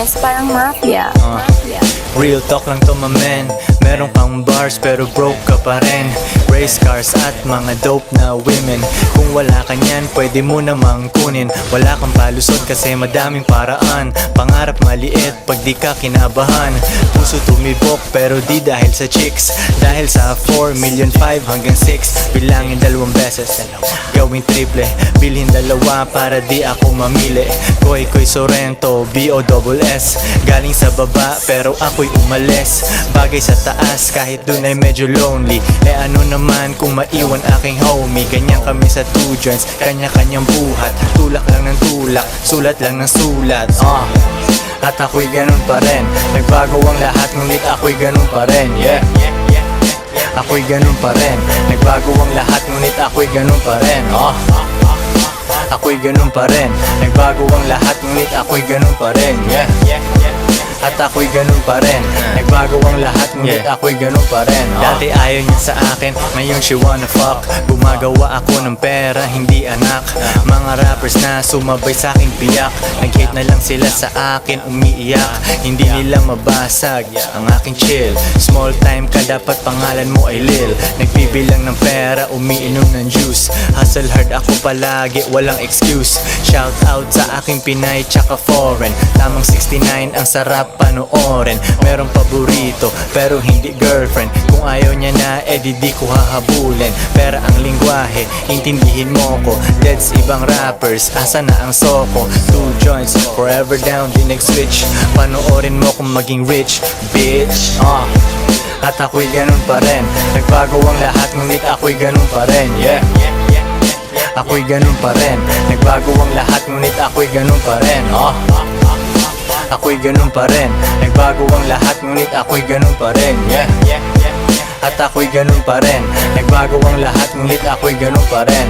guys, parang mafia. Real talk lang to my man. Meron kang bars pero broke ka pa rin. Race cars at mga dope na women. Kung wala ka niyan, pwede mo namang kunin. Wala kang palusot kasi madaming paraan. Pangarap maliit pag di ka kinabahan. Puso tumibok pero di dahil sa chicks. Dahil sa 4 million 5 hanggang 6. Bilangin 2 beses, gawing triple. Bilhin 2 para di ako mamili. Koy Sorrento, B-O-S-S. Galing sa baba pero ako'y umalis. Bagay sa taas kahit dun ay medyo lonely. Ano naman kung maiwan aking homie. Ganyan kami sa 2 joints, kanya-kanyang buhat. Tulak lang ng tulak, sulat lang ng sulat. At ako'y ganun pa rin. Nagbago ang lahat ngunit ako'y ganun pa rin. Ako'y ganun pa rin. Nagbago ang lahat ngunit ako'y ganun pa rin. Ako'y ganun pa rin. Nagbago ang lahat ngunit ako'y ganun pa rin. At ako'y ganun pa rin. Nagbago ang lahat ngunit ako'y ganun pa rin. Dati ayaw niya sa akin, ngayon she wanna fuck. Gumagawa ako ng pera, hindi anak. Mga rappers na sumabay sa aking biyak. Nag-hate na lang sila sa akin, umiiyak. Hindi nila mabasag ang aking chill. Small time ka, dapat pangalan mo ay Lil. Nagbibilang ng pera, umiinom ng juice. Hustle hard ako palagi, walang excuse. Shout out sa aking Pinay tsaka foreign. Tamang 69 ang sarap panoorin. Merong paborito pero hindi girlfriend. Kung ayaw niya na, di ko hahabulin. Pera ang lingwahe, intindihin mo ko. Deads ibang rappers, asa na ang soko. 2 joints, forever down, di nag-switch. Panoorin mo kung maging rich, bitch. At ako'y ganun pa rin. Nagbago ang lahat ngunit ako'y ganun pa rin. Ako'y ganun pa rin. Nagbago ang lahat ngunit ako'y ganun pa rin. Ako'y ganun pa rin. Nagbago ang lahat ngunit ako'y ganun pa rin. At ako'y ganun pa rin. Nagbago ang lahat ngunit ako'y ganun pa rin.